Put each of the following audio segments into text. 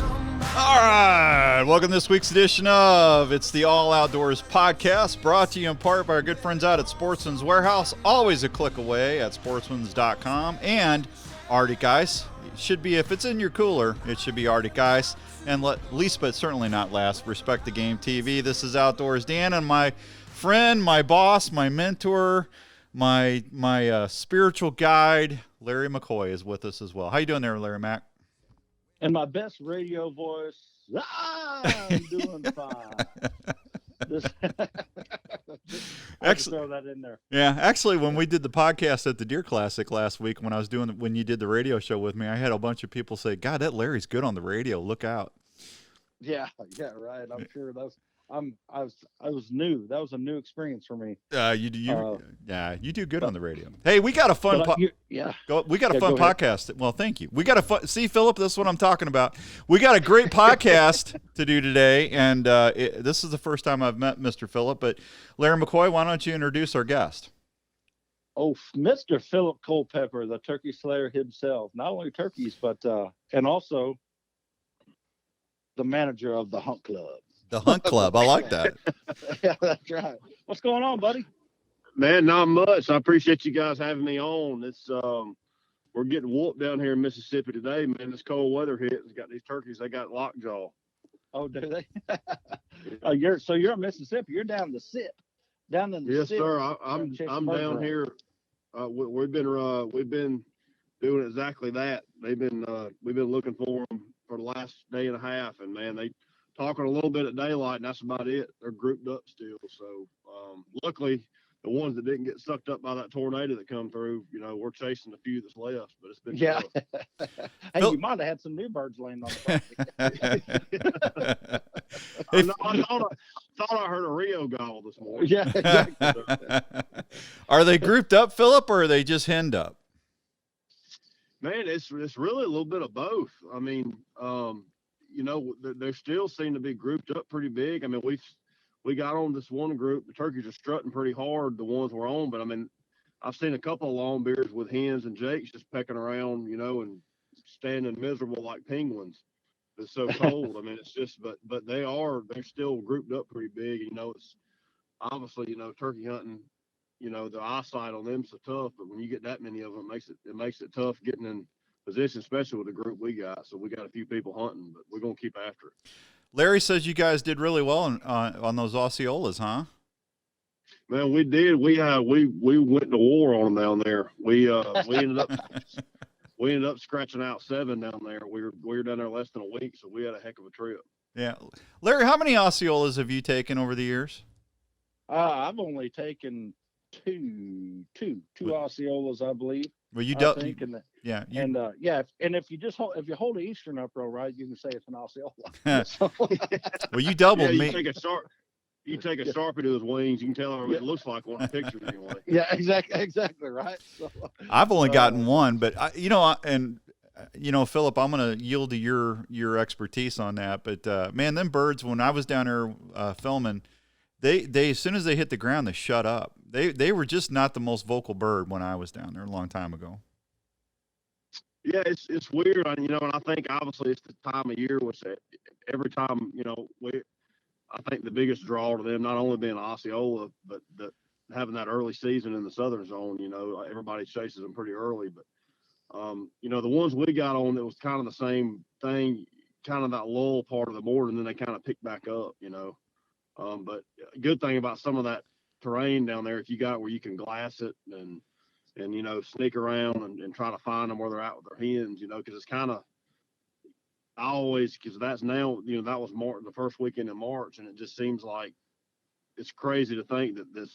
All right, welcome to this week's edition of It's the All Outdoors podcast, brought to you in part by our good friends out at Sportsman's Warehouse, always a click away at sportsmans.com, and Arctic Ice. It should be, if it's in your cooler, it should be Arctic Ice. And least but certainly not last, Respect the Game TV. This is Outdoors Dan, and my friend, my boss, my mentor, my spiritual guide, Larry McCoy, is with us as well. How you doing there, Larry Mac? In my best radio voice, I'm doing fine. Actually, throw that in there. Yeah, actually, when we did the podcast at the Deer Classic last week, when you did the radio show with me, I had a bunch of people say, "God, that Larry's good on the radio. Look out." Yeah, right. I'm sure I was new. That was a new experience for me. You do good on the radio. Hey, we got a fun podcast. Well, thank you. We got a fun. See, Phillip, this is what I'm talking about. We got a great podcast to do today, and this is the first time I've met Mr. Phillip. But Larry McCoy, why don't you introduce our guest? Oh, Mr. Phillip Culpepper, the turkey slayer himself. Not only turkeys, but and also the manager of the Hunt Club. The Hunt Club. I like that. Yeah, that's right. What's going on, buddy? Man, not much. I appreciate you guys having me on. It's we're getting whooped down here in Mississippi today, man. This cold weather hit. It's got these turkeys. They got lockjaw. Oh, do they? So you're in Mississippi. You're down the SIP. Down in the yes, SIP. Sir. I'm down here. We've been doing exactly that. We've been looking for them for the last day and a half, and man, they talking a little bit at daylight, and that's about it. They're grouped up still. So luckily, the ones that didn't get sucked up by that tornado that come through, we're chasing a few that's left, but it's been tough. Hey, you might have had some new birds laying on the property. I thought I heard a Rio gobble this morning. Yeah. Exactly. Are they grouped up, Phillip, or are they just henned up? Man, it's really a little bit of both. I mean, they still seem to be grouped up pretty big. I mean, we got on this one group. The turkeys are strutting pretty hard, the ones we're on. But I mean, I've seen a couple of long beards with hens and jakes just pecking around, and standing miserable like penguins. It's so cold. I mean, it's just, but they're still grouped up pretty big. It's obviously, turkey hunting, the eyesight on them's so tough. But when you get that many of them, it makes it tough getting in position, especially with the group we got. So we got a few people hunting, but we're gonna keep after it. Larry says you guys did really well on those Osceolas, huh? Man, we did. We went to war on them down there. We ended up scratching out 7 down there. We were down there less than a week, so we had a heck of a trip. Yeah, Larry, how many Osceolas have you taken over the years? I've only taken two Osceolas, I believe. Well, you don't. And if you hold an Eastern uprow right, you can say it's an Osceola. Well, you doubled me. You take a Sharpie to his wings, you can tell it looks like one of the pictures anyway. Yeah, exactly right. So, I've only gotten one, but Phillip, I'm going to yield to your expertise on that. But man, them birds, when I was down there filming, they as soon as they hit the ground, they shut up. They were just not the most vocal bird when I was down there a long time ago. Yeah, it's weird, and I think obviously it's the time of year, which every time, I think the biggest draw to them, not only being Osceola, but having that early season in the southern zone, everybody chases them pretty early. But, the ones we got on, it was kind of the same thing, kind of that lull part of the morning, and then they kind of picked back up, But a good thing about some of that terrain down there, if you got where you can glass it and sneak around and try to find them where they're at with their hens, because it's kind of, because that's now, that was the first weekend in March, and it just seems like it's crazy to think that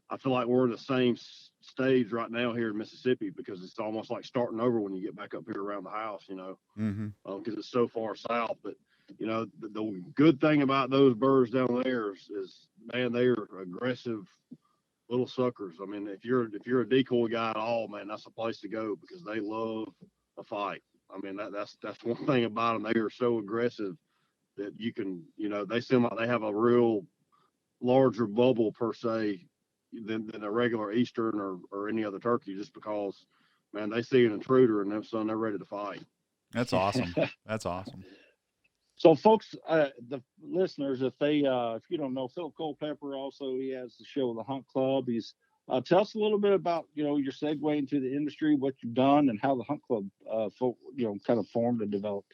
I feel like we're in the same stage right now here in Mississippi, because it's almost like starting over when you get back up here around the house, because it's so far south. But, the good thing about those birds down there is man, they are aggressive little suckers. I mean, if you're a decoy guy at all, man, that's a place to go, because they love a fight. I mean, that's one thing about them. They are so aggressive that you can, they seem like they have a real larger bubble per se than a regular Eastern or any other turkey, just because, man, they see an intruder and they're ready to fight. That's awesome. That's awesome. So, folks, the listeners, if you don't know, Phillip Culpepper also he has the show The Hunt Club. He's tell us a little bit about your segue into the industry, what you've done, and how the Hunt Club kind of formed and developed.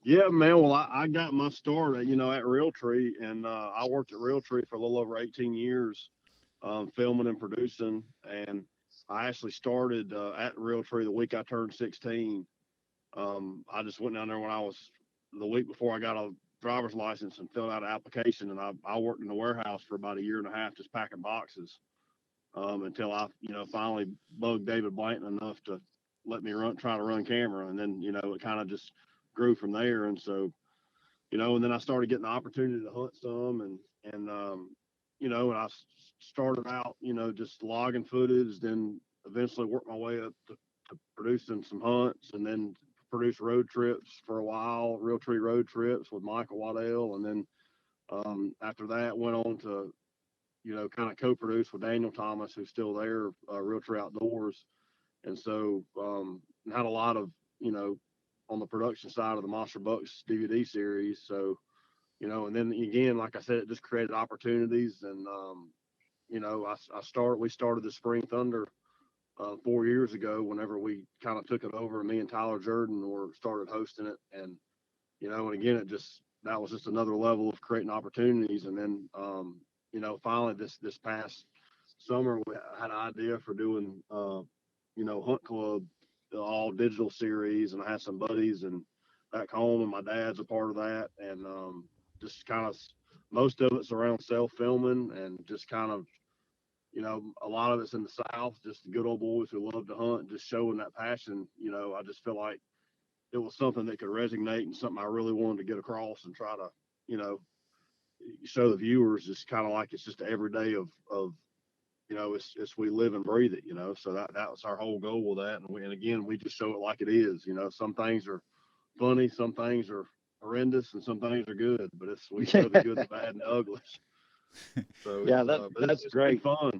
Yeah, man. Well, I got my start at Realtree, and I worked at Realtree for a little over 18 years, filming and producing. And I actually started at Realtree the week I turned 16. I just went down there when I was the week before I got a driver's license and filled out an application, and I worked in the warehouse for about a year and a half just packing boxes, until I finally bugged David Blanton enough to let me try to run camera, and then it kind of just grew from there. And so and then I started getting the opportunity to hunt some, and I started out just logging footage, then eventually worked my way up to producing some hunts, and then produced road trips for a while, Realtree road trips with Michael Waddell, and then after that went on to kind of co-produce with Daniel Thomas, who's still there, Realtree Outdoors. And so had a lot of on the production side of the Monster Bucks DVD series. So and then again, like I said, it just created opportunities. And we started the Spring Thunder 4 years ago, whenever we kind of took it over, me and Tyler Jordan started hosting it. And and again, that was just another level of creating opportunities. And then finally this past summer we had an idea for doing Hunt Club, all digital series, and I had some buddies and back home, and my dad's a part of that. And just kind of most of it's around self-filming, and just kind of a lot of it's in the South, just the good old boys who love to hunt, and just showing that passion. I just feel like it was something that could resonate, and something I really wanted to get across and try to show the viewers. It's kind of like it's just every day of it's we live and breathe it, so that was our whole goal with that. And again, we just show it like it is. Some things are funny, some things are horrendous, and some things are good, but we show the good, the bad, and the ugly. So yeah, that's great. Fun.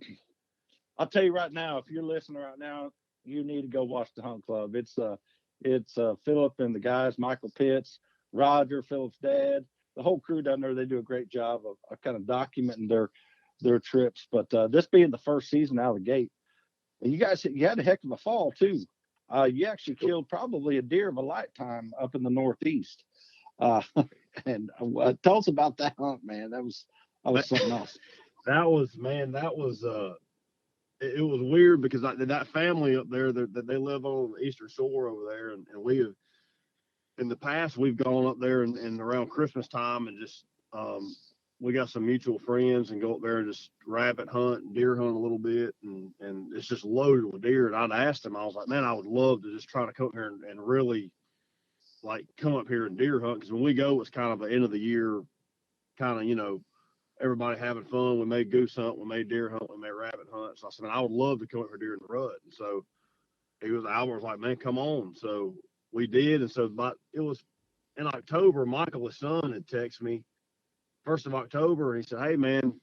I'll tell you right now, if you're listening right now, you need to go watch the Hunt Club. It's Phillip and the guys, Michael Pitts, Roger, Phillip's dad, the whole crew down there. They do a great job of kind of documenting their trips. But this being the first season out of the gate, you had a heck of a fall too. You actually killed probably a deer of a lifetime up in the Northeast. And tell us about that hunt, man. That was something else. That was it was weird because that family up there that they live on the Eastern Shore over there, and we have in the past we've gone up there and around Christmas time, and just we got some mutual friends and go up there and just rabbit hunt and deer hunt a little bit, and it's just loaded with deer. And I'd asked him, I was like, man, I would love to just try to come up here and really like come up here and deer hunt, because when we go, it's kind of the end of the year, kind of everybody having fun. We made goose hunt, we made deer hunt, we made rabbit hunt. So I said, man, I would love to come up here during the rut. And so Albert was like, man, come on. So we did. And so it was in October, Michael, his son, had texted me 1st of October, and he said, hey man,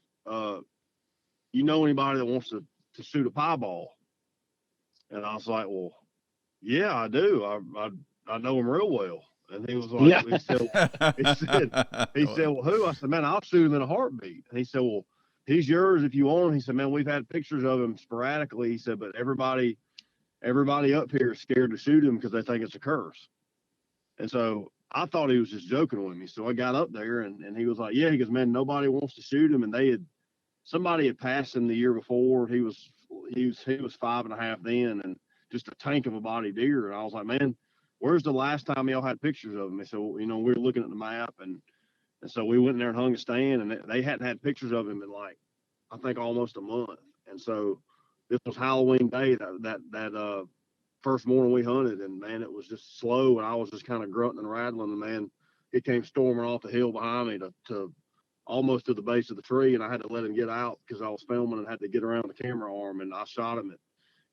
you know anybody that wants to shoot a piebald? And I was like, well, yeah, I do. I know him real well. And he was like, Yeah. he said, well, who? I said, man, I'll shoot him in a heartbeat. And he said, well, he's yours if you want him. He said, man, we've had pictures of him sporadically. He said, but everybody up here is scared to shoot him because they think it's a curse. And so I thought he was just joking with me. So I got up there, and he was like, yeah, he goes, man, nobody wants to shoot him. And somebody had passed him the year before. He was 5.5 then, and just a tank of a body deer. And I was like, man, where's the last time y'all had pictures of him? They said, well, we were looking at the map, and so we went in there and hung a stand, and they hadn't had pictures of him in like, I think almost a month. And so this was Halloween day, that first morning we hunted, and man, it was just slow, and I was just kind of grunting and rattling, and man, it came storming off the hill behind me to almost to the base of the tree, and I had to let him get out because I was filming and had to get around the camera arm, and I shot him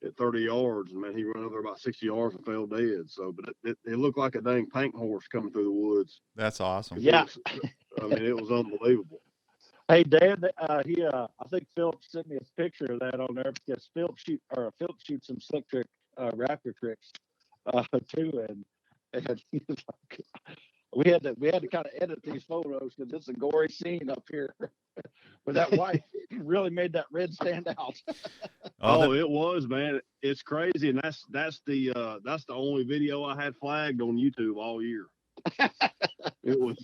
at 30 yards, and man, he ran over about 60 yards and fell dead. So, but it looked like a dang paint horse coming through the woods. That's awesome. Yeah. It was unbelievable. Hey, Dan, I think Phillip sent me a picture of that on there, because Phillip shoots some slick trick Raptor tricks too, and he was like, we had to kind of edit these photos because it's a gory scene up here. But that white really made that red stand out. It was, man. It's crazy, and that's the only video I had flagged on YouTube all year. It was,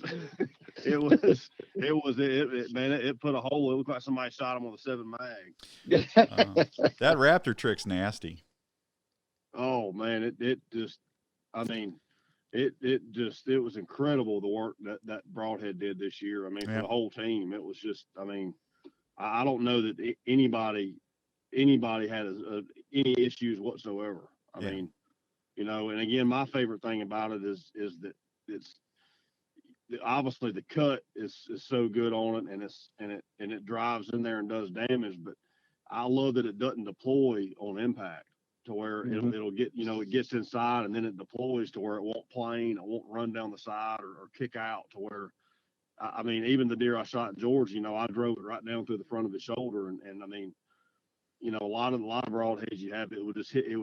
man. It put a hole. It looked like somebody shot him with a 7 mag. That Raptor trick's nasty. Oh man, it just, I mean, it was incredible the work that Broadhead did this year. I mean, for the whole team, it was just, I mean, I don't know that anybody had any issues whatsoever. I mean, you know, and again, my favorite thing about it is that it's obviously the cut is so good on it, and it drives in there and does damage, but I love that it doesn't deploy on impact to where it'll get, you know, it gets inside and then it deploys to where it won't plane, it won't run down the side or kick out to where, I mean, even the deer I shot in Georgia, you know, I drove it right down through the front of his shoulder, and I mean, you know, a lot of broadheads you have, it would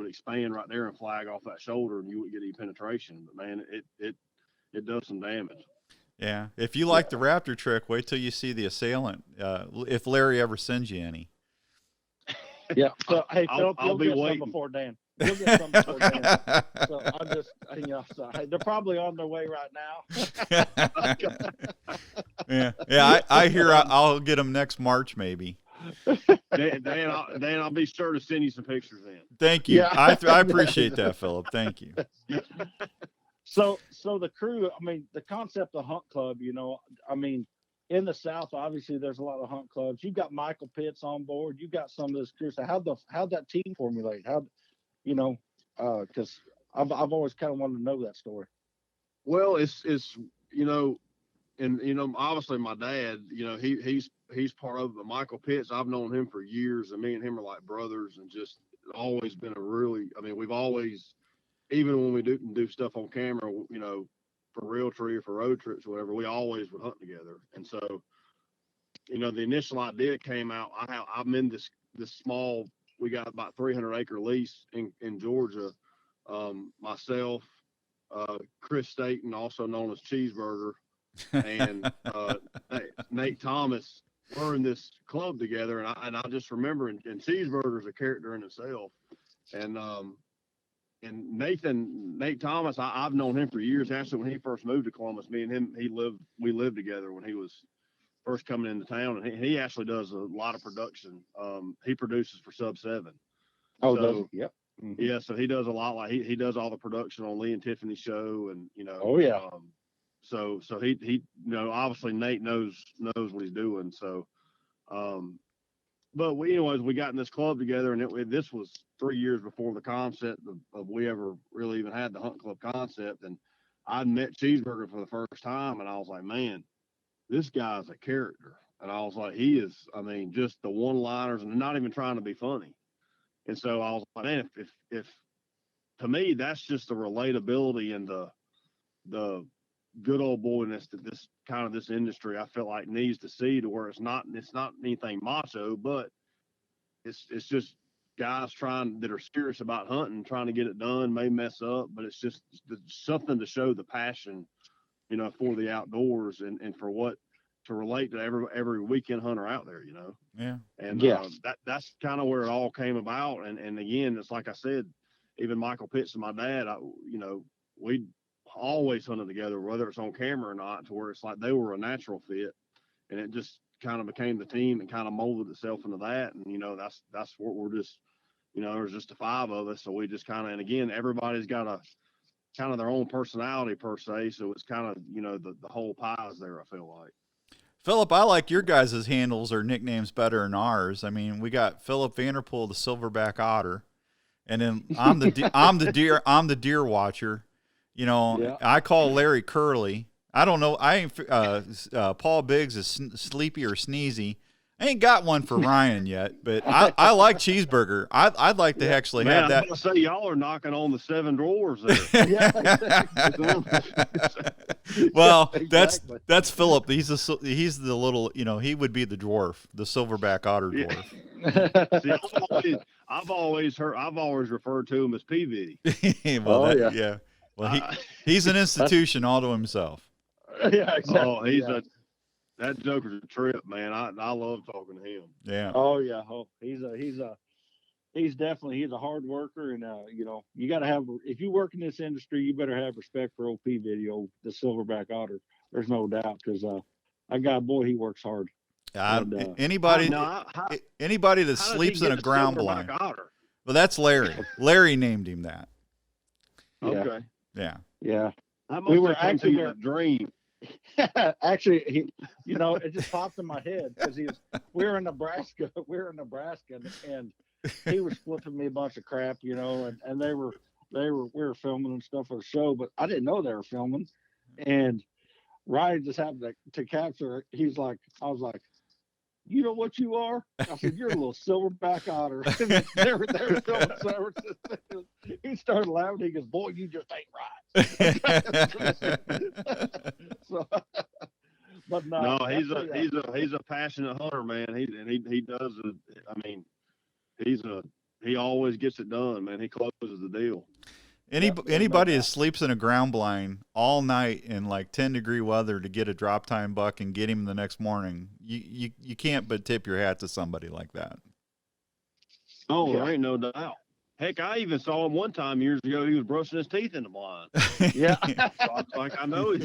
expand right there and flag off that shoulder, and you wouldn't get any penetration. But man, it does some damage. Yeah, if you like the Raptor trick, wait till you see the assailant. If Larry ever sends you any. Yeah. So hey, Phil, I'll be waiting some before Dan. You'll get some before Dan. So I'm just, you know, so they're probably on their way right now. Yeah. I hear I'll get them next March maybe. Dan, I'll be sure to send you some pictures in. Thank you. Yeah. I appreciate that, Phillip. Thank you. So the crew, I mean, the concept of hunt club, you know, I mean, in the South, obviously there's a lot of hunt clubs. You've got Michael Pitts on board. You've got some of this crew. So how'd that team formulate? How, you know, because I've always kind of wanted to know that story. Well, it's you know, and you know, obviously my dad, you know, he's part of it. But Michael Pitts, I've known him for years, and me and him are like brothers, and just always been a really, I mean, we've always, even when we do stuff on camera, you know, for realtree or for road trips or whatever, we always would hunt together. And so, you know, the initial idea came out. I'm in this small, we got about 300-acre lease in Georgia. Myself, Chris Staten, also known as Cheeseburger, and Nate Thomas, we're in this club together. And I just remember, and Cheeseburger's a character in himself. And Nate Thomas, I've known him for years. Actually, when he first moved to Columbus, me and him, we lived together when he was first coming into town, and he actually does a lot of production. He produces for Sub 7. Oh, so, yep. Mm-hmm. Yeah, so he does a lot. Like he does all the production on Lee and Tiffany's show, and you know. Oh yeah. So he you know, obviously Nate knows what he's doing. So, but we got in this club together, and this was 3 years before the concept of we ever really even had the hunt club concept. And I met Cheeseburger for the first time, and I was like, man, this guy's a character. And I was like, he is, I mean, just the one-liners and not even trying to be funny. And so I was like, man, if to me, that's just the relatability and the good old boyness that this industry, I feel like, needs to see, to where it's not anything macho, but it's just guys that are serious about hunting, trying to get it done, may mess up, but it's just something to show the passion, you know, for the outdoors and for what to relate to every weekend hunter out there, you know. Yeah. And that's kind of where it all came about. And again, it's like I said, even Michael Pitts and my dad, you know, we always hunted together, whether it's on camera or not, to where it's like they were a natural fit, and it just kind of became the team and kind of molded itself into that. And you know, that's what we're just, you know, there's just the 5 of us, so we just kind of, and again, everybody's got a kind of their own personality per se, so it's kind of, you know, the whole pie is there, I feel like. Phillip, I like your guys' handles or nicknames better than ours. I mean, we got Phillip Vanderpool, the silverback otter, and then I'm the deer watcher. You know, I call Larry Curly. I don't know. I ain't Paul Biggs is sleepy or sneezy. I ain't got one for Ryan yet, but I like Cheeseburger. I'd like to actually have that. I was gonna say, y'all are knocking on the 7 drawers there. Well, exactly. That's Phillip. He's the little, you know, he would be the dwarf, the silverback otter dwarf. See, I've always referred to him as PV. Well, yeah. Well, he's an institution all to himself. Yeah, exactly. Oh, that joker's a trip, man. I love talking to him. Yeah. Oh yeah. Oh, he's a hard worker, and you got to have, if you work in this industry, you better have respect for OP Video, the silverback otter. There's no doubt, because that guy, boy, he works hard. And, Anybody that How does sleeps he in get a a ground silverback blind. otter? Well, that's Larry. Larry named him that. Yeah. Okay. Yeah. Yeah. That We must were have come to actually you in a dream. Actually, it just popped in my head, because we were in Nebraska. And he was flipping me a bunch of crap, and we were filming and stuff for the show, but I didn't know they were filming. And Ryan just happened to capture. I was like, you know what you are? I said, you're a little silverback otter. they were filming, so he started laughing. He goes, boy, you just ain't right. So, but no, he's a passionate hunter, man. He does it. I mean, he always gets it done, man. He closes the deal. Anybody that sleeps in a ground blind all night in like 10-degree weather to get a drop time buck and get him the next morning, you can't but tip your hat to somebody like that. Oh, there ain't no doubt. Heck, I even saw him one time years ago. He was brushing his teeth in the blind. Yeah. So I was like, I know he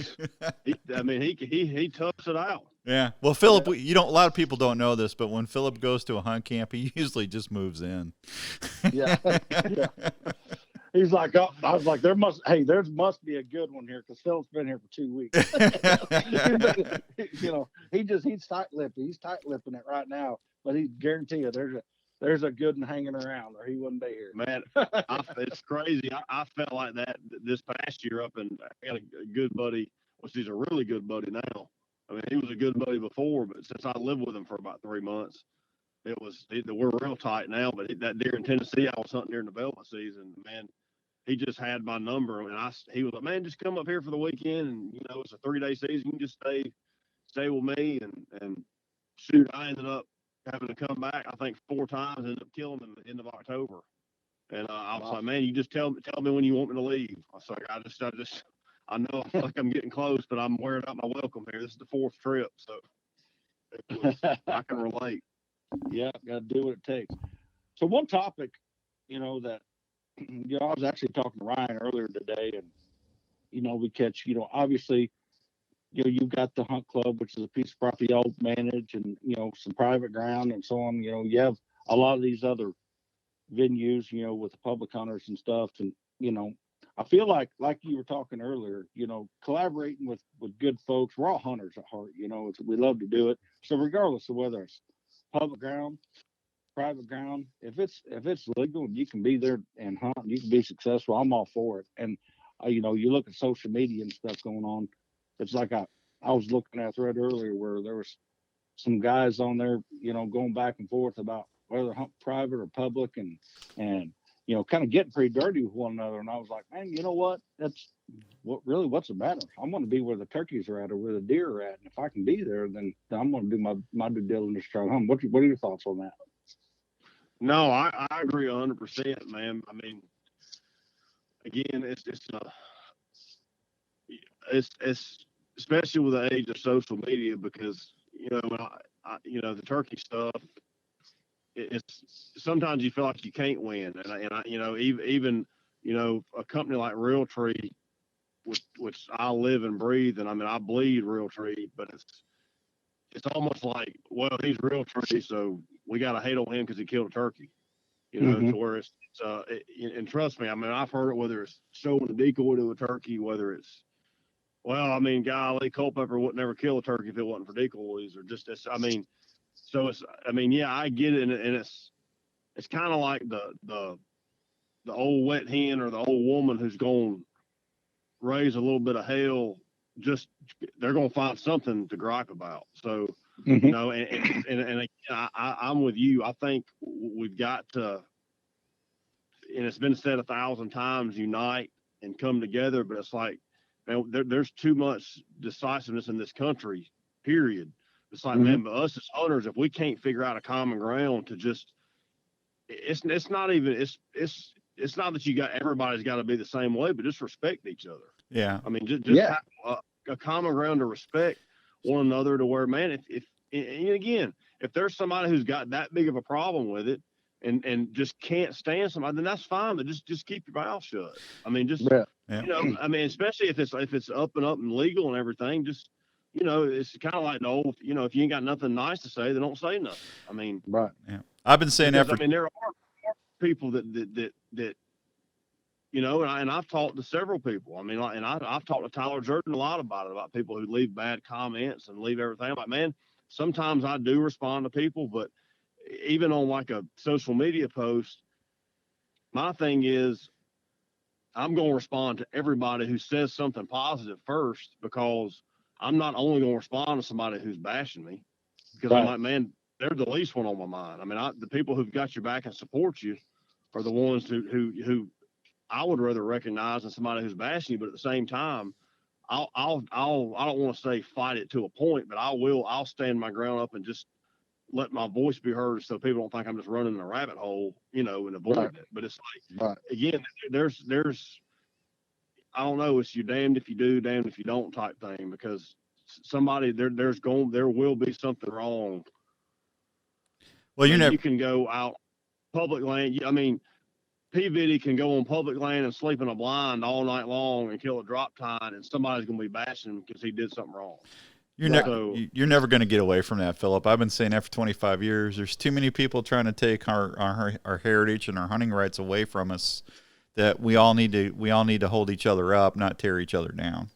toughs it out. Yeah. Well, Phillip, a lot of people don't know this, but when Phillip goes to a hunt camp, he usually just moves in. Yeah. Yeah. He's like, oh, I was like, there must be a good one here, because Phil's been here for 2 weeks. He's tight-lipping. He's tight-lipping it right now, but he guarantee you there's a good one hanging around, or he wouldn't be here. Man, it's crazy. I felt like that this past year up, and I got a good buddy, which he's a really good buddy now. I mean, he was a good buddy before, but since I lived with him for about 3 months, we're real tight now. But that deer in Tennessee, I was hunting during development season, man. He just had my number, and he was like, man, just come up here for the weekend, and it's a 3-day season. You can just stay with me, and shoot, I ended up having to come back, I think 4 times, ended up killing him at the end of October. And I was like, man, you just tell me when you want me to leave. I was like, I know like I'm getting close, but I'm wearing out my welcome here. This is the 4th trip, so I can relate. Yeah, got to do what it takes. So one topic, that I was actually talking to Ryan earlier today, and we catch, obviously, you've got the hunt club, which is a piece of property y'all manage, and some private ground and so on. You have a lot of these other venues, with the public hunters and stuff, and I feel like you were talking earlier, collaborating with good folks. We're all hunters at heart, we love to do it. So regardless of whether it's public ground, private ground, if it's legal and you can be there and hunt and you can be successful, I'm all for it. And you look at social media and stuff going on. It's like I was looking at a thread earlier where there was some guys on there, going back and forth about whether hunt private or public, and kind of getting pretty dirty with one another. And I was like, man, you know what? That's what's the matter? I want to be where the turkeys are at or where the deer are at. And if I can be there, then I'm going to do my due diligence to try to hunt. What are your thoughts on that? No, I agree 100%, man. I mean, again, it's especially with the age of social media, because the turkey stuff. It's sometimes you feel like you can't win, and I even a company like Realtree, which I live and breathe, and I mean I bleed Realtree, but it's almost like, well, he's Realtree, so we got to hate on him because he killed a turkey. To where and trust me, I mean, I've heard it, whether it's showing a decoy to a turkey, whether it's, well, I mean, golly, Culpepper wouldn't ever kill a turkey if it wasn't for decoys, or just this. I mean, so yeah, I get it, and it's kind of like the old wet hen or the old woman who's going to raise a little bit of hell. Just they're going to find something to gripe about. So and again, I'm with you. I think we've got to, and it's been said 1,000 times, unite and come together. But it's like, man, there's too much decisiveness in this country, period. It's like, man, but us as hunters, if we can't figure out a common ground to just, it's not that everybody's got to be the same way, but just respect each other. Yeah. I mean, a common ground to respect one another to where, man, if and again, if there's somebody who's got that big of a problem with it and just can't stand somebody, then that's fine, but just keep your mouth shut. I mean, just, I mean, especially if it's up and legal and everything, just, it's kind of like the old, if you ain't got nothing nice to say, then don't say nothing. I mean, right. Yeah. I've been saying that for, I mean, there are people that and I've talked to several people. I mean, and I've talked to Tyler Jordan a lot about people who leave bad comments and leave everything. I'm like, man, sometimes I do respond to people, but even on like a social media post, my thing is I'm going to respond to everybody who says something positive first, because I'm not only going to respond to somebody who's bashing me, because I'm like, man, they're the least one on my mind. I mean, the people who've got your back and support you are the ones who I would rather recognize than somebody who's bashing you. But at the same time, I don't want to say fight it to a point, but I'll stand my ground up and just let my voice be heard, so people don't think I'm just running in a rabbit hole, and avoiding it. But it's like, again, there's I don't know, it's you damned if you do, damned if you don't type thing, because somebody there will be something wrong. Well, you can go out public land. I mean, P-Viddy can go on public land and sleep in a blind all night long and kill a drop tine, and somebody's going to be bashing him because he did something wrong. You're never going to get away from that, Phillip. I've been saying that for 25 years. There's too many people trying to take our heritage and our hunting rights away from us, that we all need to hold each other up, not tear each other down.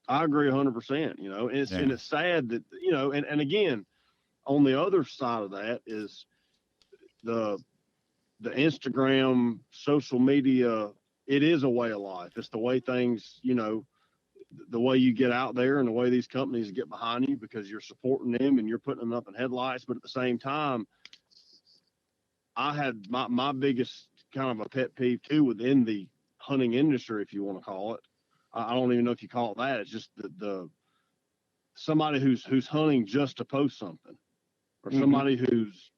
I agree 100%, and it's sad that, and again, on the other side of that is the Instagram, social media. It is a way of life. It's the way things, the way you get out there and the way these companies get behind you, because you're supporting them and you're putting them up in headlights. But at the same time, I had my biggest kind of a pet peeve too within the hunting industry, if you want to call it. I don't even know if you call it that. It's just the somebody who's hunting just to post something, or somebody who's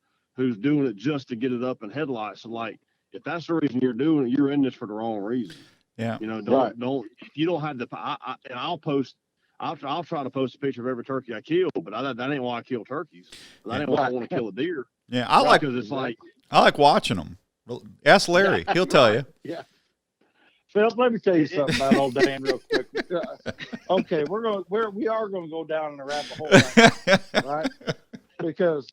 doing it just to get it up in headlights. So, like, if that's the reason you're doing it, you're in this for the wrong reason. Yeah. Don't if you don't have I'll try to post a picture of every turkey I kill, but that ain't why I kill turkeys. That ain't why I want to kill a deer. Yeah, because it's like, I like watching them. Ask Larry; he'll tell you. Yeah. Phil, let me tell you something about old Dan real quick. Okay, we are going to go down in the rabbit hole, right? Because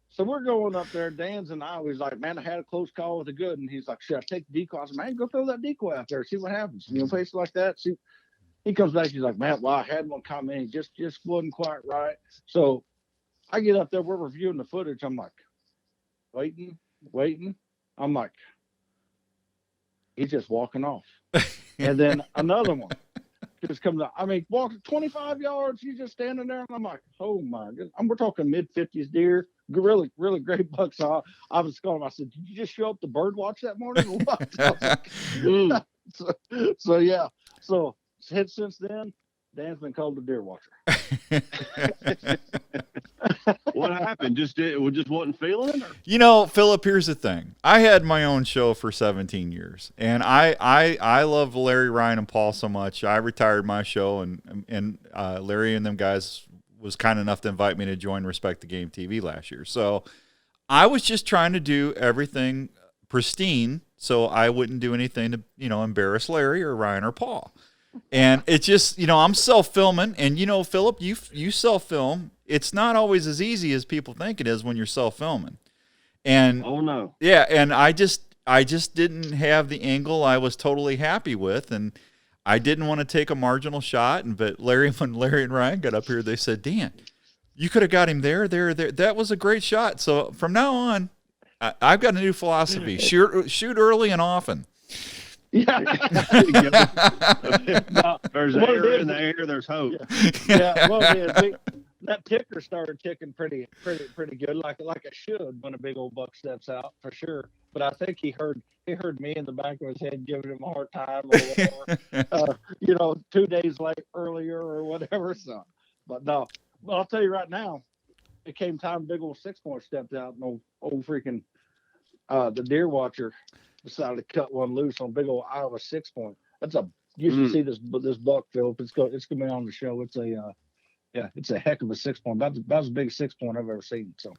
so we're going up there. Dan's and I was like, man, I had a close call with a good, and he's like, should I take the decoy? I said, man, go throw that decoy out there, see what happens. Places like that. See, he comes back, he's like, man, well, I had one come in, just wasn't quite right. So I get up there, we're reviewing the footage. I'm like, waiting. I'm like, he's just walking off. And then another one just comes out. I mean, walking 25 yards, he's just standing there. And I'm like, oh my goodness. We're talking mid-50s deer, really, really great bucks. So I was calling him. I said, did you just show up to bird watch that morning or what? So yeah. So since then, Dan's been called a deer watcher. What happened? Just wasn't feeling it? Or? Phillip, here's the thing. I had my own show for 17 years, and I love Larry, Ryan, and Paul so much. I retired my show, and Larry and them guys was kind enough to invite me to join Respect the Game TV last year. So I was just trying to do everything pristine, so I wouldn't do anything to embarrass Larry or Ryan or Paul. And it's just, I'm self-filming, and Phillip, you self-film. It's not always as easy as people think it is when you're self-filming. And oh no. Yeah, and I just didn't have the angle I was totally happy with, and I didn't want to take a marginal shot. But when Larry and Ryan got up here, they said, Dan, you could have got him there. That was a great shot. So from now on, I've got a new philosophy: shoot early and often. Yeah. There's air in the air. There's hope. Yeah. Well, that ticker started ticking pretty good, like it should when a big old buck steps out, for sure. But I think he heard me in the back of his head giving him a hard time, or 2 days earlier or whatever. So, but no. Well, I'll tell you right now, it came time big old 6-point stepped out, and old freaking the deer watcher decided to cut one loose on big old Iowa 6-point. That's a you should see this buck, Phillip. It's gonna be on the show. It's a heck of a 6-point. About as big a 6-point I've ever seen. So.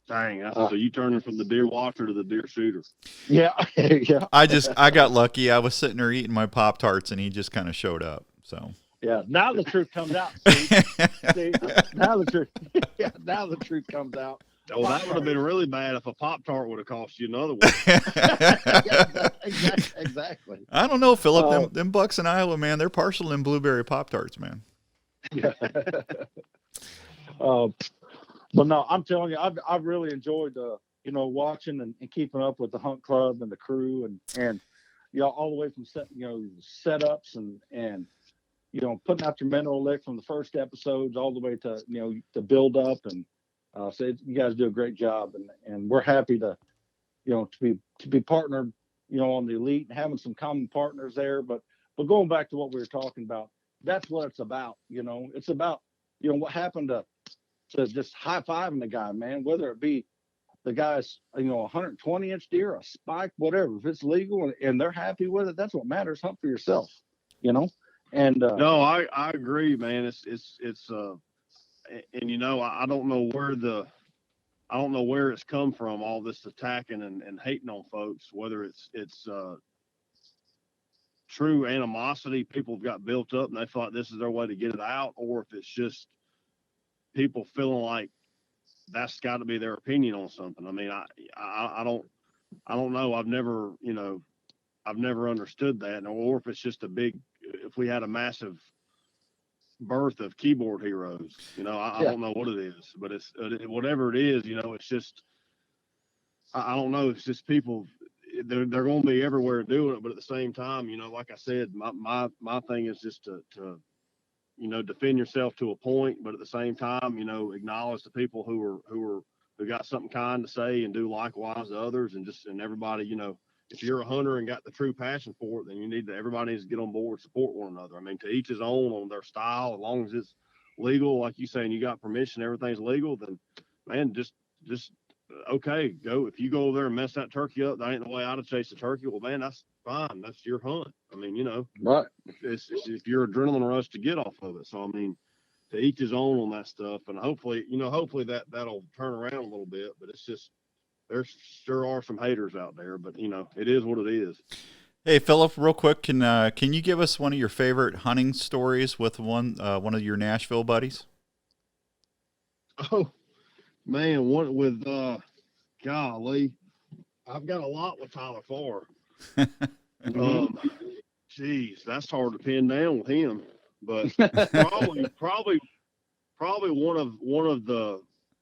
Dang, so you turning from the deer watcher to the deer shooter. Yeah, yeah. I got lucky. I was sitting there eating my Pop-Tarts, and he just kind of showed up. So yeah, now the truth comes out. See, now the truth comes out. Oh, that would have been really bad if a Pop-Tart would have cost you another one. Exactly. I don't know, Phillip. Them bucks in Iowa, man, they're partial in blueberry Pop-Tarts, man. Yeah. But no, I'm telling you, I've really enjoyed watching and keeping up with the hunt club and the crew and all the way from setups and putting out your mineral lick from the first episodes all the way to to build up and so you guys do a great job and we're happy to be partnered on the elite and having some common partners there. But going back to what we were talking about, that's what it's about. It's about what happened to just high-fiving the guy, man, whether it be the guy's, 120-inch deer, a spike, whatever. If it's legal and they're happy with it, that's what matters. Hunt for yourself, And no, I agree, man. It's and I don't know where it's come from, all this attacking and hating on folks, whether it's true animosity people have got built up and they feel like this is their way to get it out, or if it's just people feeling like that's got to be their opinion on something. I mean, I don't know. I've never understood that, or if it's just if we had a massive birth of keyboard heroes, I don't know what it is, but it's whatever it is, it's just, I don't know. It's just people, they're going to be everywhere doing it. But at the same time, like I said, my thing is just to defend yourself to a point, but at the same time, acknowledge the people who got something kind to say and do likewise to others, and everybody, if you're a hunter and got the true passion for it, then everybody needs to get on board, support one another. I mean, to each his own on their style, as long as it's legal, like you saying, you got permission, everything's legal, then man, just okay, go. If you go over there and mess that turkey up, that ain't the way I'd chase the turkey. Well, man, that's fine. That's your hunt. I mean, right. It's if you're adrenaline rush to get off of it. So I mean, to each his own on that stuff, and hopefully that'll turn around a little bit. But it's just there sure are some haters out there, but it is what it is. Hey, Phillip, real quick, can you give us one of your favorite hunting stories with one of your Nashville buddies? Oh man, what with golly, I've got a lot with Tyler Farr. Geez, that's hard to pin down with him, but probably one of the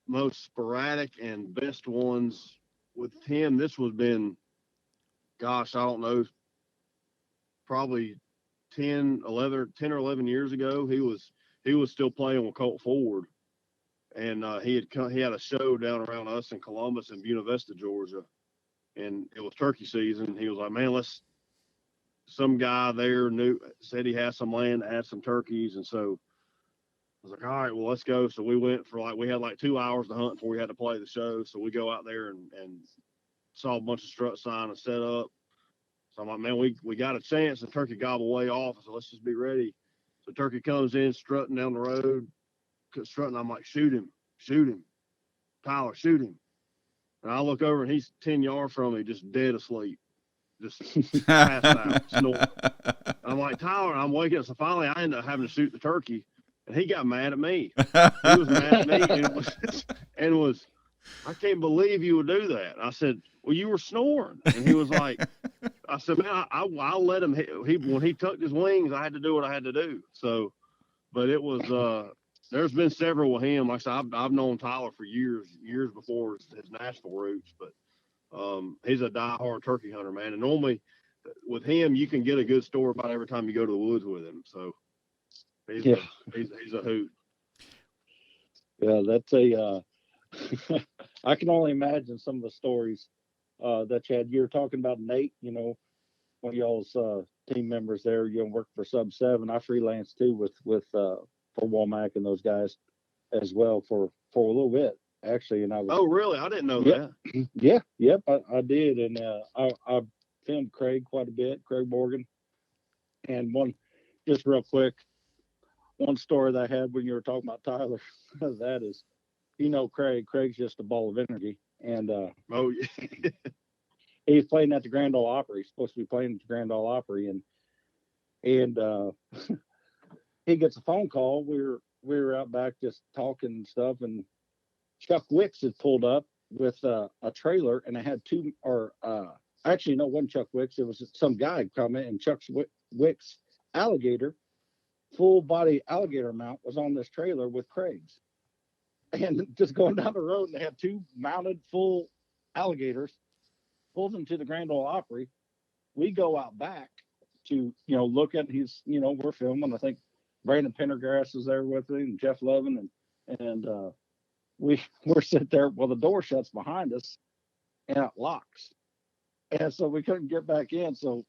most sporadic and best ones with him. This was been, gosh, I don't know, probably 10 or 11 years ago. He was still playing with Colt Ford, and he had a show down around us in Columbus and Buena Vista, Georgia, and it was turkey season. He was like, man, some guy there said he had some land that had some turkeys, and so I was like, all right, well, let's go. So we went we had 2 hours to hunt before we had to play the show. So we go out there and saw a bunch of strut sign and set up. So I'm like, man, we got a chance. The turkey gobble way off. So let's just be ready. So turkey comes in, strutting down the road, strutting. I'm like, shoot him, Tyler, shoot him. And I look over and he's 10 yards from me, just dead asleep, just passed out, snoring. I'm like, Tyler, I'm waking up. So finally I ended up having to shoot the turkey. And he got mad at me. He was mad at me and was, I can't believe you would do that. I said, well, you were snoring. And he was like, I said, man, I'll let him. When he tucked his wings, I had to do what I had to do. So, but it was, there's been several with him. Like I said, I've known Tyler for years before his Nashville roots, but he's a diehard turkey hunter, man. And normally with him, you can get a good story about every time you go to the woods with him. So, he's a hoot. Yeah, that's I can only imagine some of the stories that you had. You were talking about Nate, one of y'all's team members there, worked for Sub 7. I freelanced too with for Womack and those guys as well for a little bit actually. And I was, oh really? I didn't know that. Yeah, yep, I did, and I filmed Craig quite a bit, Craig Morgan, And just real quick, one story that I had when you were talking about Tyler, that is, Craig's just a ball of energy. And Oh, yeah. he's playing at the Grand Ole Opry. He's supposed to be playing at the Grand Ole Opry. And he gets a phone call. We were out back just talking and stuff. And Chuck Wicks had pulled up with a trailer, and it had actually, no, it wasn't Chuck Wicks. It was some guy come in, and Chuck Wicks alligator, full body alligator mount, was on this trailer with Craig's. And just going down the road, and they had two mounted full alligators, pulls them to the Grand Ole Opry. We go out back to, look at we're filming. I think Brandon Pendergrass is there with me, and Jeff Lovin, and we're sitting there. Well, the door shuts behind us, and it locks, and so we couldn't get back in. So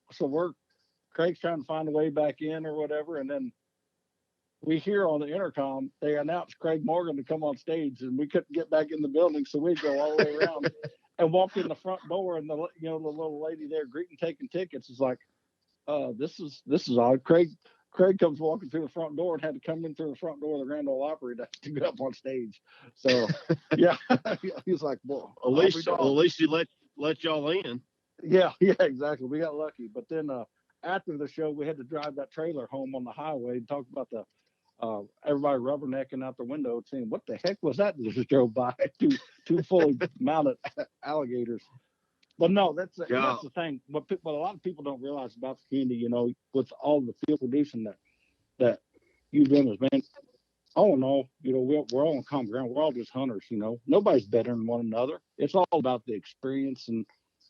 Craig's trying to find a way back in or whatever, and then we hear on the intercom they announced Craig Morgan to come on stage, and we couldn't get back in the building, so we go all the way around and walk in the front door, and the little lady there taking tickets is like, this is odd. Craig comes walking through the front door and had to come in through the front door of the Grand Ole Opry to get up on stage. So yeah, he's like, well, at least he let y'all in. Yeah, exactly. We got lucky. But then after the show, we had to drive that trailer home on the highway and talk about the everybody rubbernecking out the window, saying, "What the heck was that?" That just drove by two fully mounted alligators. But no, that's the thing. What a lot of people don't realize about the community, with all the field producing that you've done, is, man. Oh no, we're all on common ground. We're all just hunters. Nobody's better than one another. It's all about the experience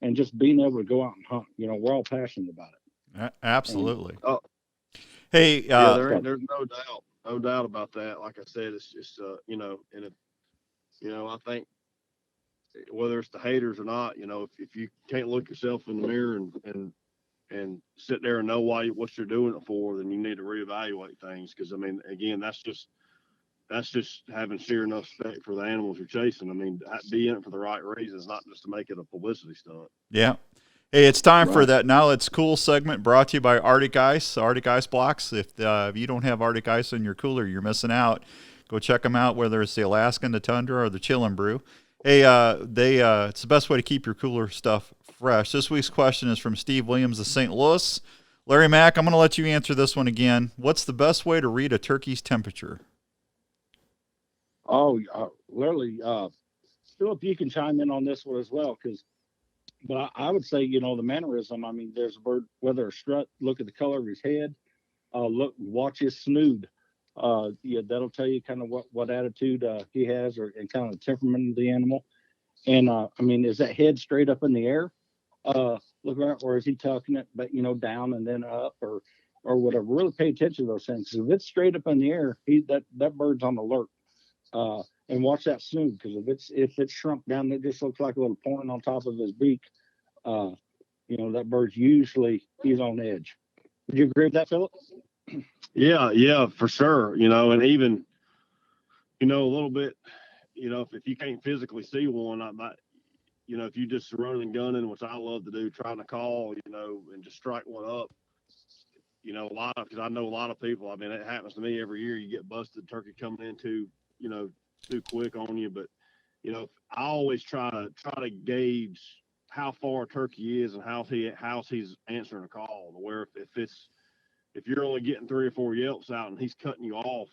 and just being able to go out and hunt. We're all passionate about it. Absolutely. And, hey, there's no doubt about that. Like I said, it's just I think whether it's the haters or not, if you can't look yourself in the mirror and sit there and know what you're doing it for, then you need to reevaluate things. Because I mean, again, that's just having sheer enough respect for the animals you're chasing. I mean, be in it for the right reasons, not just to make it a publicity stunt. Yeah. Hey, it's time for that Now It's Cool segment, brought to you by Arctic Ice blocks. If you don't have Arctic Ice in your cooler, you're missing out. Go check them out, whether it's the Alaskan, the Tundra, or the Chillin' Brew. Hey, it's the best way to keep your cooler stuff fresh. This week's question is from Steve Williams of St. Louis. Larry Mack, I'm going to let you answer this one again. What's the best way to read a turkey's temperature? Oh, literally, Phillip, you can chime in on this one as well, but I would say, the mannerism. I mean, there's a bird, whether a strut, look at the color of his head, watch his snood. That'll tell you kind of what attitude he has, and kind of the temperament of the animal. And I mean, is that head straight up in the air, looking around, or is he tucking it, but down and then up, or whatever? Really pay attention to those things. If it's straight up in the air, that bird's on alert. And watch that snood, because if it's shrunk down, it just looks like a little point on top of his beak. That bird's he's on edge. Would you agree with that, Phillip? Yeah, for sure. And even, a little bit, if you can't physically see one, if you just running and gunning, which I love to do, trying to call, and just strike one up, because I know a lot of people. I mean, it happens to me every year. You get busted, turkey coming in too quick on you. But, I always try to gauge how far a turkey is and how he's answering a call. Where if you're only getting 3 or 4 yelps out and he's cutting you off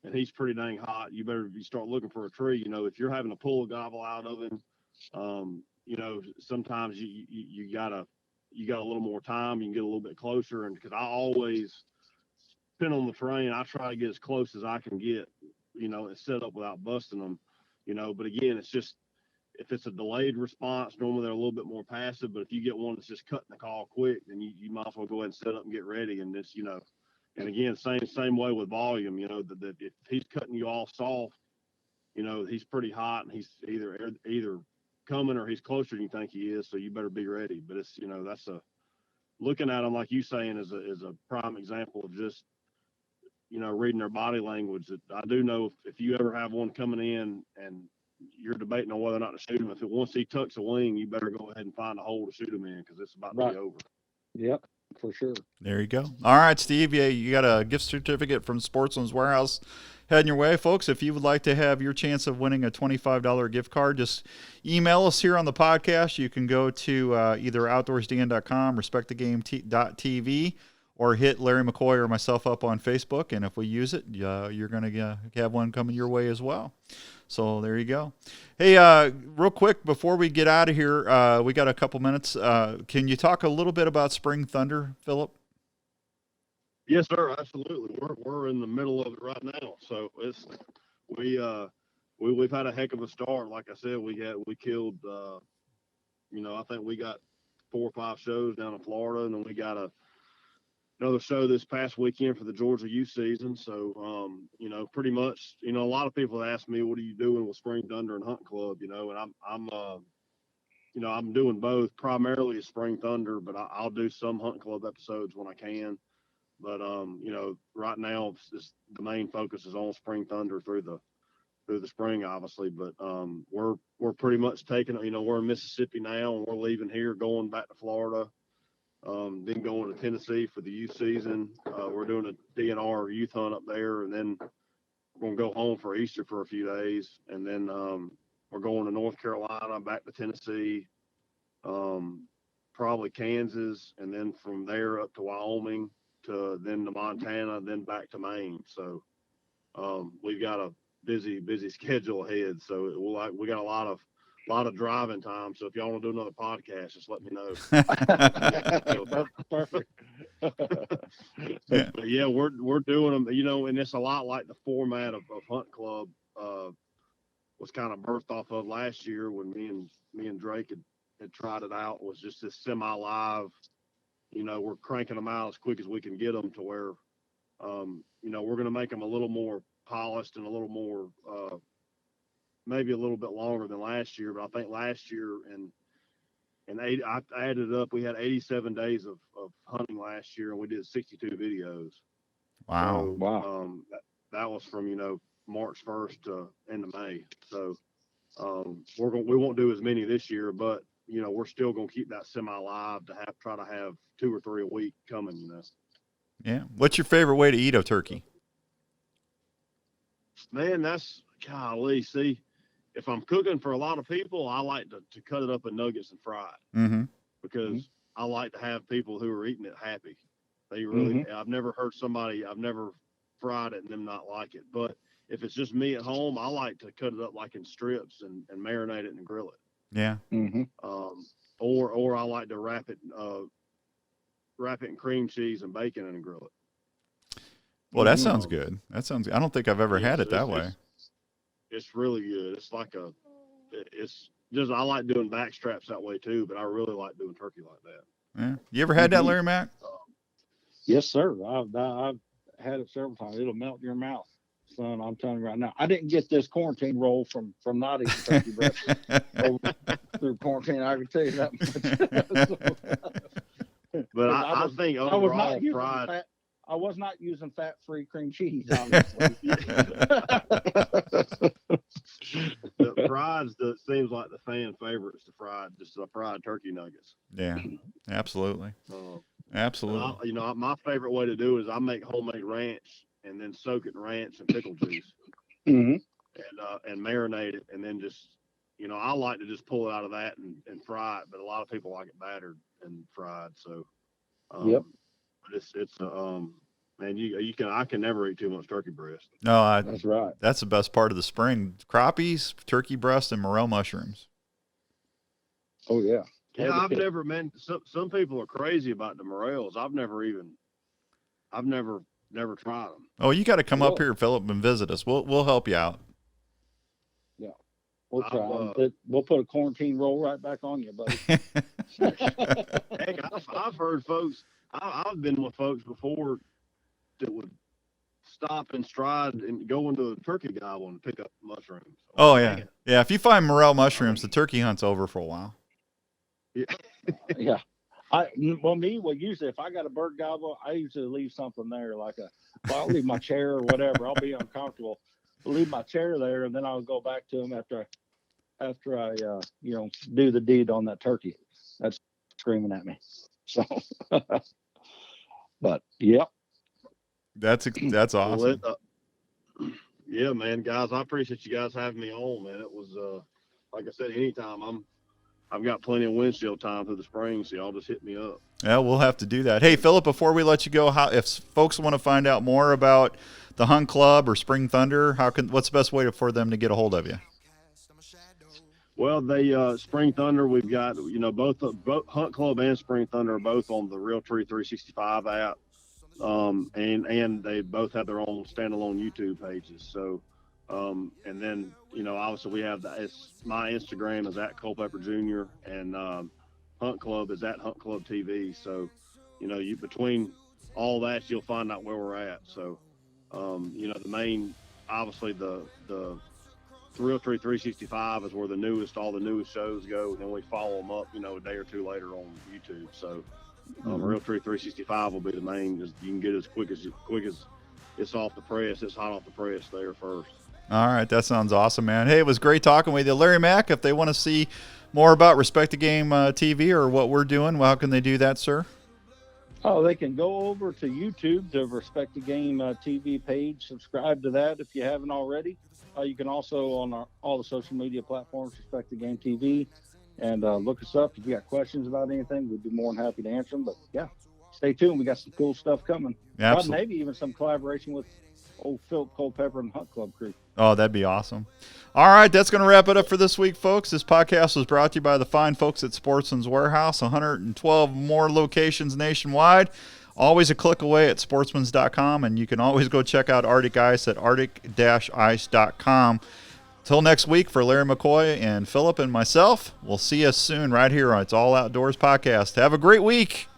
and he's pretty dang hot, you better start looking for a tree. If you're having to pull a gobble out of him, sometimes you got a little more time. You can get a little bit closer. And because I always, depending on the terrain, I try to get as close as I can get, and set up without busting them, but again, it's just, if it's a delayed response, normally they're a little bit more passive. But if you get one that's just cutting the call quick, then you might as well go ahead and set up and get ready. And this, and again, same way with volume. That if he's cutting you off soft, he's pretty hot and he's either coming or he's closer than you think he is. So you better be ready. But it's that's looking at them, like you saying, is a prime example of just reading their body language. That I do know if you ever have one coming in and you're debating on whether or not to shoot him, once he tucks a wing, you better go ahead and find a hole to shoot him in, because it's about to be over. Yep. for sure. There you go. All right, Steve, yeah, you got a gift certificate from Sportsman's Warehouse heading your way. Folks, if you would like to have your chance of winning a $25 gift card, just email us here on the podcast. You can go to either outdoorsdan.com, respectthegame.tv, or hit Larry McCoy or myself up on Facebook, and if we use it, you're going to have one coming your way as well. So there you go. Hey, real quick before we get out of here, we got a couple minutes. Can you talk a little bit about Spring Thunder, Phillip? Yes, sir. Absolutely. We're in the middle of it right now. So we've had a heck of a start. Like I said, we killed. I think we got 4 or 5 shows down in Florida, and then we got another show this past weekend for the Georgia youth season. So, pretty much, a lot of people ask me, what are you doing with Spring Thunder and Hunt Club? And I'm doing both, primarily Spring Thunder, but I'll do some Hunt Club episodes when I can. But, right now the main focus is on Spring Thunder through the spring, obviously. But, we're pretty much taking, we're in Mississippi now, and we're leaving here, going back to Florida. Then going to Tennessee for the youth season. We're doing a DNR youth hunt up there, and then we're going to go home for Easter for a few days. And then we're going to North Carolina, back to Tennessee, probably Kansas, and then from there up to Wyoming, then to Montana, then back to Maine. So we've got a busy schedule ahead. So we got a lot of driving time. So if y'all want to do another podcast, just let me know. Perfect. But yeah, we're doing them, and it's a lot like the format of Hunt Club was kind of birthed off of last year when me and Drake had tried it out. Was just this semi-live. We're cranking them out as quick as we can get them to where, we're going to make them a little more polished and a little more, maybe a little bit longer than last year. But I think last year I added it up. We had 87 days of hunting last year, and we did 62 videos. Wow. So, Wow. That was from, March 1st to end of May. So, we won't do as many this year, but, we're still going to keep that semi-live to try to have 2 or 3 a week coming, Yeah. What's your favorite way to eat a turkey? Man, that's, golly, see, if I'm cooking for a lot of people, I like to cut it up in nuggets and fry it. Mm-hmm. Because I like to have people who are eating it happy. They really, I've never fried it and them not like it. But if it's just me at home, I like to cut it up like in strips and marinate it and grill it. Yeah. Mm-hmm. Or I like to wrap it in cream cheese and bacon and grill it. Well, that sounds good. I don't think I've ever had it that way. It's really good. It's just, I like doing back straps that way too, but I really like doing turkey like that. Yeah. You ever had that, Larry Mack? Yes, sir. I've had it several times. It'll melt in your mouth, son. I'm telling you right now. I didn't get this quarantine roll from not eating turkey breast through quarantine. I can tell you that much. But I think overall, fried. I was not using fat-free cream cheese, obviously. The fried seems like the fan favorites. The fried turkey nuggets. Yeah, absolutely. Absolutely. My favorite way to do it is I make homemade ranch and then soak it in ranch and pickle juice, and marinate it, and then just, I like to just pull it out of that and fry it. But a lot of people like it battered and fried. So, yep. But it's man, I can never eat too much turkey breast. No, that's right. That's the best part of the spring: crappies, turkey breast, and morel mushrooms. Oh yeah. Yeah, I've never some people are crazy about the morels. I've never tried them. Oh, you got to come up here, Phillip, and visit us. We'll help you out. Yeah, we'll try. We'll put a quarantine roll right back on you, buddy. Heck, I've heard folks. I've been with folks before that would stop and stride and go into a turkey gobble and pick up mushrooms. Oh yeah, yeah. If you find morel mushrooms, the turkey hunt's over for a while. Yeah. Yeah. Usually if I got a bird gobble, I usually leave something there, I'll leave my chair or whatever. I'll be uncomfortable. I'll leave my chair there, and then I'll go back to them after I do the deed on that turkey. That's screaming at me. So. But yep. That's awesome. Well, yeah, man, guys, I appreciate you guys having me on, man. It was like I said, anytime I've got plenty of windshield time through the spring, so y'all just hit me up. Yeah, we'll have to do that. Hey, Phillip, before we let you go, if folks want to find out more about the Hunt Club or Spring Thunder, what's the best way for them to get a hold of you? Well, they Spring Thunder, we've got both Hunt Club and Spring Thunder are both on the Realtree 365 app, and they both have their own standalone YouTube pages. So, and then obviously we have my Instagram is at Culpepper Jr. and Hunt Club is at Hunt Club TV. So, you between all that you'll find out where we're at. So, the main obviously the Realtree 365 is where all the newest shows go. Then we follow them up, a day or two later on YouTube. So, Realtree 365 will be the main. Just you can get it as quick as it's off the press. It's hot off the press there first. All right, that sounds awesome, man. Hey, it was great talking with you, Larry Mack. If they want to see more about Respect the Game TV or what we're doing, how can they do that, sir? Oh, they can go over to YouTube, the Respect the Game TV page. Subscribe to that if you haven't already. You can also on all the social media platforms, Respect the Game TV, and look us up. If you got questions about anything, we'd be more than happy to answer them. But yeah, stay tuned. We got some cool stuff coming. Absolutely. Maybe even some collaboration with old Phillip Culpepper and Hunt Club crew. Oh, that'd be awesome. All right, that's going to wrap it up for this week, folks. This podcast was brought to you by the fine folks at Sportsman's Warehouse, 112 more locations nationwide. Always a click away at sportsmans.com, and you can always go check out Arctic Ice at arctic-ice.com. Till next week, for Larry McCoy and Phillip and myself, we'll see you soon right here on It's All Outdoors Podcast. Have a great week.